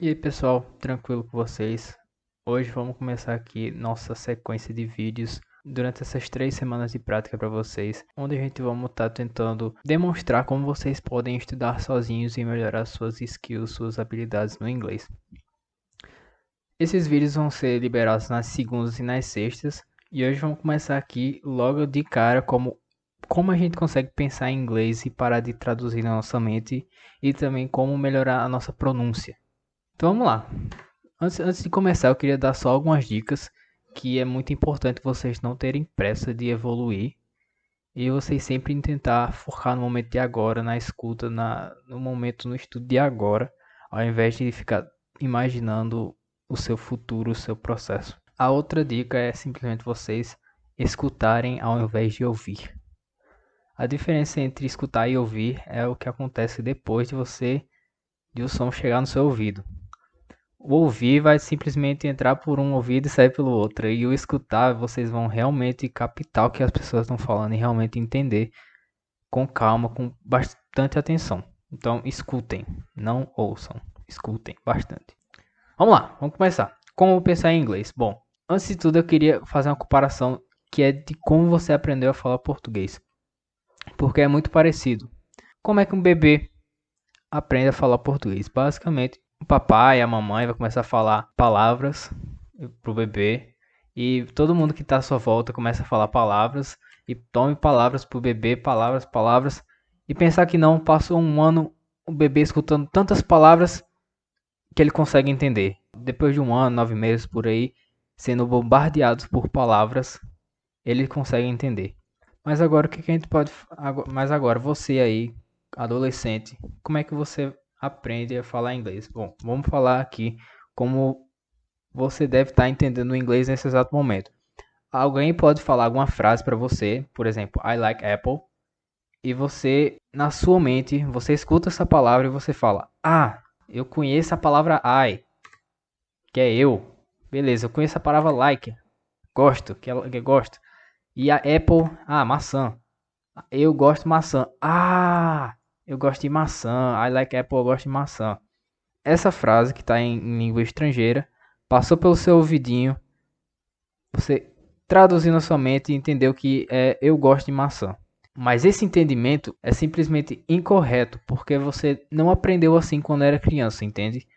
E aí pessoal, tranquilo com vocês? Hoje vamos começar aqui nossa sequência de vídeos durante essas 3 semanas de prática para vocês, onde a gente vamos estar tentando demonstrar como vocês podem estudar sozinhos e melhorar suas skills, suas habilidades no inglês. Esses vídeos vão ser liberados nas segundas e nas sextas, e hoje vamos começar aqui logo de cara como a gente consegue pensar em inglês e parar de traduzir na nossa mente, e também como melhorar a nossa pronúncia. Então vamos lá. Antes de começar, eu queria dar só algumas dicas que é muito importante vocês não terem pressa de evoluir e vocês sempre tentar focar no momento de agora, na escuta, no momento, no estudo de agora, ao invés de ficar imaginando o seu futuro, o seu processo. A outra dica é simplesmente vocês escutarem ao invés de ouvir. A diferença entre escutar e ouvir é o que acontece depois de o som chegar no seu ouvido. O ouvir vai simplesmente entrar por um ouvido e sair pelo outro. E o escutar, vocês vão realmente captar o que as pessoas estão falando e realmente entender com calma, com bastante atenção. Então, escutem, não ouçam. Escutem bastante. Vamos lá, vamos começar. Como pensar em inglês? Bom, antes de tudo eu queria fazer uma comparação que é de como você aprendeu a falar português. Porque é muito parecido. Como é que um bebê aprende a falar português? Basicamente, o papai e a mamãe vai começar a falar palavras pro bebê e todo mundo que está à sua volta começa a falar palavras e tome palavras pro bebê, palavras e pensar que não, passou um ano o bebê escutando tantas palavras que ele consegue entender. Depois de um ano, 9 meses por aí, sendo bombardeados por palavras, ele consegue entender. Mas agora o que a gente pode. Mas agora você aí, adolescente, como é que você aprende a falar inglês? Bom, vamos falar aqui como você deve estar entendendo o inglês nesse exato momento. Alguém pode falar alguma frase para você, por exemplo, I like apple, e você, na sua mente, você escuta essa palavra e você fala: Ah, eu conheço a palavra I, que é eu. Beleza, eu conheço a palavra like, gosto, que gosto. E a apple, maçã. Eu gosto de maçã. Eu gosto de maçã. I like apple, eu gosto de maçã. Essa frase que está em língua estrangeira passou pelo seu ouvidinho. Você traduziu na sua mente e entendeu que é eu gosto de maçã. Mas esse entendimento é simplesmente incorreto, porque você não aprendeu assim quando era criança, entende?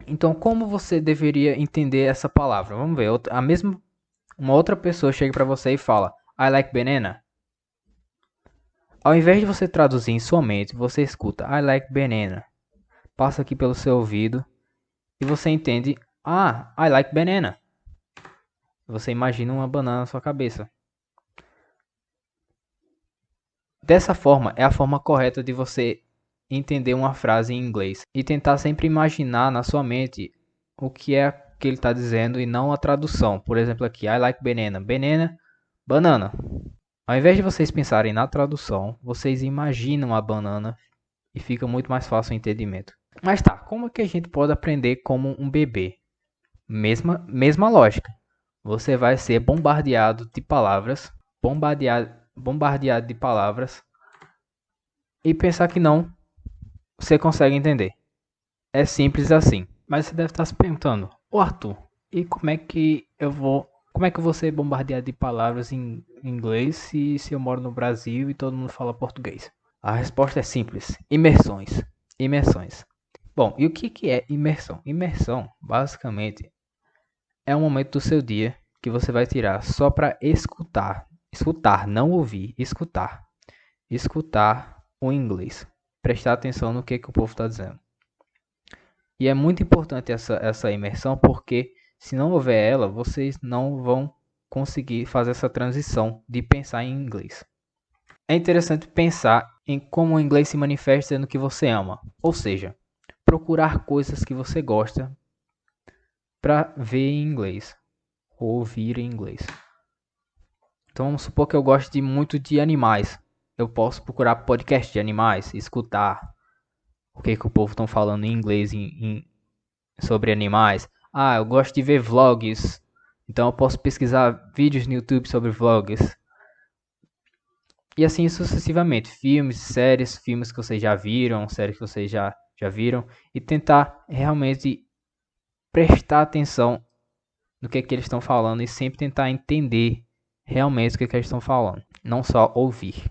Então, como você deveria entender essa palavra? Vamos ver. Uma outra pessoa chega para você e fala: I like banana. Ao invés de você traduzir em sua mente, você escuta I like banana. Passa aqui pelo seu ouvido e você entende I like banana. Você imagina uma banana na sua cabeça. Dessa forma é a forma correta de você entender uma frase em inglês e tentar sempre imaginar na sua mente o que é que ele está dizendo e não a tradução. Por exemplo aqui, I like banana. Banana, banana. Ao invés de vocês pensarem na tradução, vocês imaginam a banana e fica muito mais fácil o entendimento. Mas tá, como é que a gente pode aprender como um bebê? Mesma lógica. Você vai ser bombardeado de palavras, bombardeado de palavras e pensar que não, você consegue entender. É simples assim. Mas você deve estar se perguntando: Ô Arthur, e como é que eu vou ser bombardeado de palavras em inglês se eu moro no Brasil e todo mundo fala português? A resposta é simples: imersões. Imersões. Bom, e o que é imersão? Imersão, basicamente, é um momento do seu dia que você vai tirar só para escutar. Escutar, não ouvir, escutar. Escutar o inglês. Prestar atenção no que o povo está dizendo. E é muito importante essa imersão porque se não houver ela, vocês não vão conseguir fazer essa transição de pensar em inglês. É interessante pensar em como o inglês se manifesta no que você ama. Ou seja, procurar coisas que você gosta para ver em inglês ou ouvir em inglês. Então vamos supor que eu gosto muito de animais. Eu posso procurar podcast de animais, escutar o que o povo estão falando em inglês sobre animais. Eu gosto de ver vlogs, então eu posso pesquisar vídeos no YouTube sobre vlogs. E assim sucessivamente. Filmes que vocês já viram, séries que vocês já já viram, e tentar realmente prestar atenção no que eles estão falando e sempre tentar entender realmente o que eles estão falando, não só ouvir,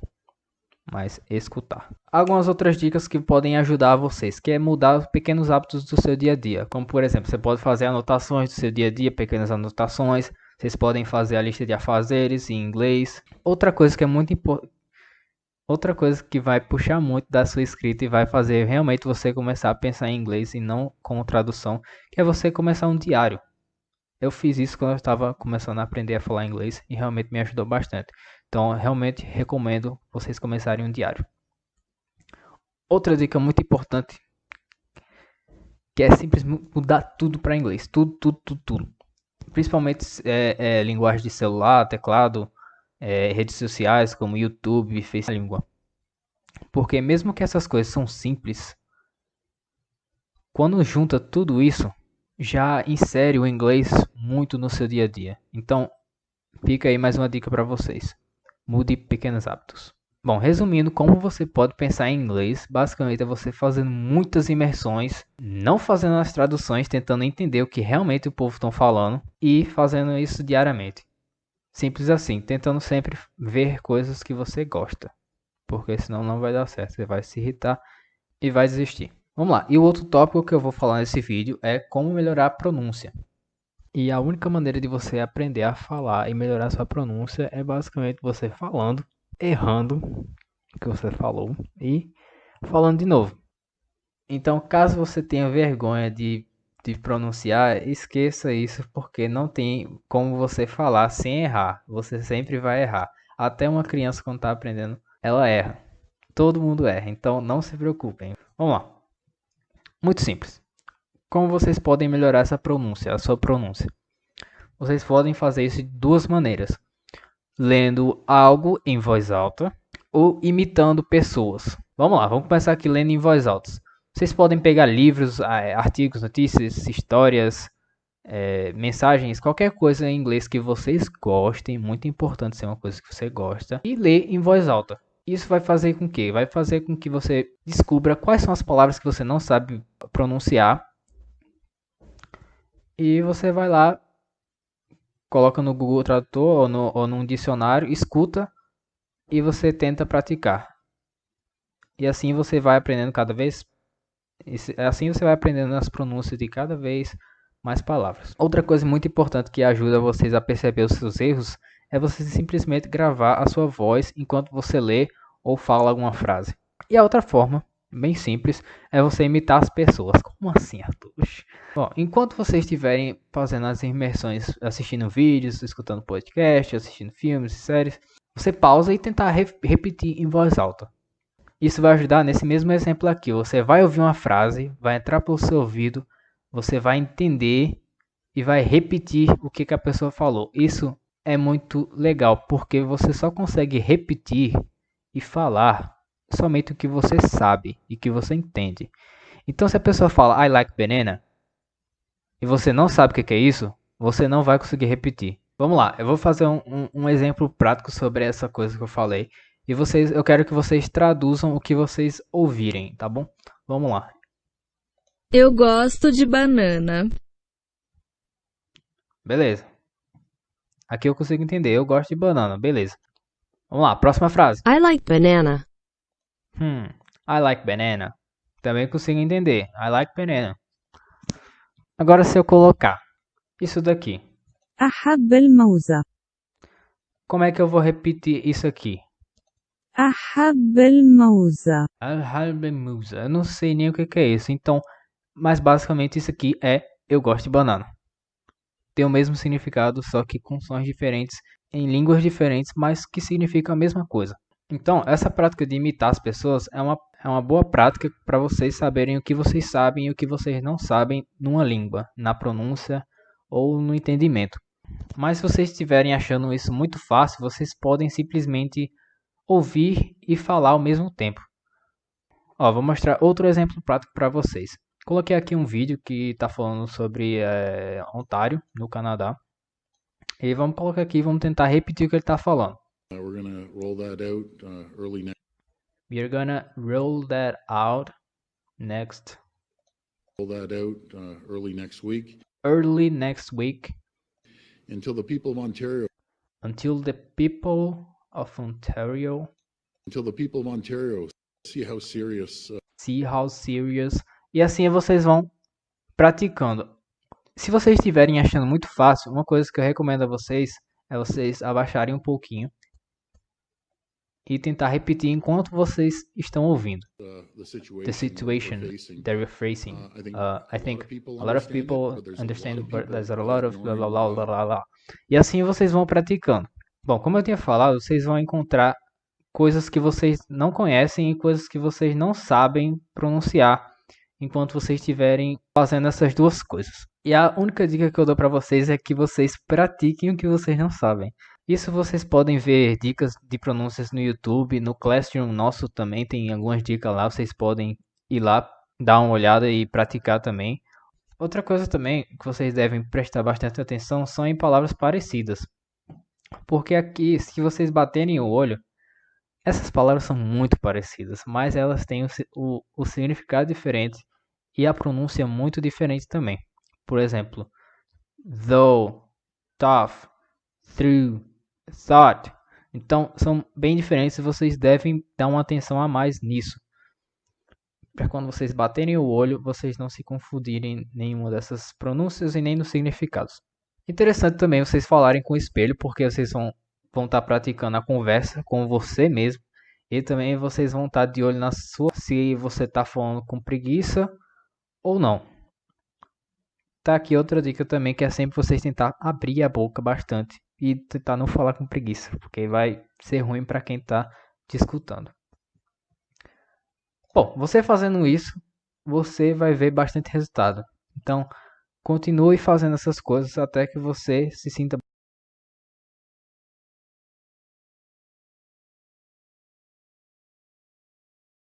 mas escutar. Algumas outras dicas que podem ajudar vocês, que é mudar os pequenos hábitos do seu dia a dia, como por exemplo, você pode fazer anotações do seu dia a dia, pequenas anotações, vocês podem fazer a lista de afazeres em inglês. Outra coisa que é muito importante, outra coisa que vai puxar muito da sua escrita e vai fazer realmente você começar a pensar em inglês e não como tradução, que é você começar um diário. Eu fiz isso quando eu estava começando a aprender a falar inglês e realmente me ajudou bastante. Então, realmente recomendo vocês começarem um diário. Outra dica muito importante, que é simplesmente mudar tudo para inglês. Tudo. Principalmente linguagem de celular, teclado, redes sociais como YouTube, Facebook, língua. Porque mesmo que essas coisas são simples, quando junta tudo isso, já insere o inglês muito no seu dia a dia. Então, fica aí mais uma dica para vocês. Mude pequenos hábitos. Bom, resumindo, como você pode pensar em inglês, basicamente é você fazendo muitas imersões, não fazendo as traduções, tentando entender o que realmente o povo está falando e fazendo isso diariamente. Simples assim, tentando sempre ver coisas que você gosta, porque senão não vai dar certo, você vai se irritar e vai desistir. Vamos lá, e o outro tópico que eu vou falar nesse vídeo é como melhorar a pronúncia. E a única maneira de você aprender a falar e melhorar sua pronúncia é basicamente você falando, errando o que você falou e falando de novo. Então, caso você tenha vergonha de pronunciar, esqueça isso, porque não tem como você falar sem errar. Você sempre vai errar. Até uma criança, quando está aprendendo, ela erra. Todo mundo erra, então não se preocupem. Vamos lá. Muito simples. Como vocês podem melhorar essa pronúncia, a sua pronúncia? Vocês podem fazer isso de duas maneiras: lendo algo em voz alta ou imitando pessoas. Vamos lá, vamos começar aqui lendo em voz alta. Vocês podem pegar livros, artigos, notícias, histórias, mensagens, qualquer coisa em inglês que vocês gostem, muito importante ser uma coisa que você gosta, e ler em voz alta. Isso vai fazer com que? Vai fazer com que você descubra quais são as palavras que você não sabe pronunciar. E você vai lá, coloca no Google Tradutor ou num dicionário, escuta e você tenta praticar. E assim você vai aprendendo cada vez, assim você vai aprendendo as pronúncias de cada vez mais palavras. Outra coisa muito importante que ajuda vocês a perceber os seus erros é você simplesmente gravar a sua voz enquanto você lê ou fala alguma frase. E a outra forma, bem simples, é você imitar as pessoas. Como assim, Arthur? Bom, enquanto vocês estiverem fazendo as imersões, assistindo vídeos, escutando podcast, assistindo filmes e séries, você pausa e tentar repetir em voz alta. Isso vai ajudar nesse mesmo exemplo aqui. Você vai ouvir uma frase, vai entrar pelo seu ouvido, você vai entender e vai repetir o que a pessoa falou. Isso é muito legal, porque você só consegue repetir e falar somente o que você sabe e que você entende. Então, se a pessoa fala I like banana e você não sabe o que é isso, você não vai conseguir repetir. Vamos lá, eu vou fazer um exemplo prático sobre essa coisa que eu falei. E eu quero que vocês traduzam o que vocês ouvirem, tá bom? Vamos lá. Eu gosto de banana. Beleza. Aqui eu consigo entender. Eu gosto de banana. Beleza. Vamos lá, próxima frase. I like banana. I like banana. Também consigo entender. I like banana. Agora se eu colocar isso daqui. أحب الموز. Como é que eu vou repetir isso aqui? أحب الموز. Eu não sei nem o que é isso. Então, mas basicamente isso aqui é eu gosto de banana. Tem o mesmo significado, só que com sons diferentes, em línguas diferentes, mas que significam a mesma coisa. Então, essa prática de imitar as pessoas é uma boa prática para vocês saberem o que vocês sabem e o que vocês não sabem numa língua, na pronúncia ou no entendimento. Mas se vocês estiverem achando isso muito fácil, vocês podem simplesmente ouvir e falar ao mesmo tempo. Vou mostrar outro exemplo prático para vocês. Coloquei aqui um vídeo que está falando sobre Ontário, no Canadá. E vamos colocar aqui, vamos tentar repetir o que ele está falando. We're going to roll that out early next. We're gonna roll that out next roll that out early next week. Early next week. Until the people of Ontario. Until the people of Ontario. Until the people of Ontario see how serious. See how serious. E assim vocês vão praticando. Se vocês estiverem achando muito fácil, uma coisa que eu recomendo a vocês é vocês abaixarem um pouquinho e tentar repetir enquanto vocês estão ouvindo. The situation that you're facing. I think a lot of people understand, but there's a lot of blah, blah, blah, blah, blah, blah. E assim vocês vão praticando. Bom, como eu tinha falado, vocês vão encontrar coisas que vocês não conhecem e coisas que vocês não sabem pronunciar enquanto vocês estiverem fazendo essas duas coisas. E a única dica que eu dou para vocês é que vocês pratiquem o que vocês não sabem. Isso vocês podem ver dicas de pronúncias no YouTube, no Classroom nosso também tem algumas dicas lá, vocês podem ir lá, dar uma olhada e praticar também. Outra coisa também que vocês devem prestar bastante atenção são em palavras parecidas. Porque aqui, se vocês baterem o olho, essas palavras são muito parecidas, mas elas têm o significado diferente e a pronúncia muito diferente também. Por exemplo, though, tough, through, thought. Então, são bem diferentes e vocês devem dar uma atenção a mais nisso. Para quando vocês baterem o olho, vocês não se confundirem em nenhuma dessas pronúncias e nem nos significados. Interessante também vocês falarem com o espelho, porque vocês vão estar praticando a conversa com você mesmo. E também vocês vão estar de olho na sua, se você está falando com preguiça ou não. Tá aqui outra dica também, que é sempre vocês tentar abrir a boca bastante e tentar não falar com preguiça, porque vai ser ruim para quem está te escutando. Bom, você fazendo isso, você vai ver bastante resultado. Então, continue fazendo essas coisas até que você se sinta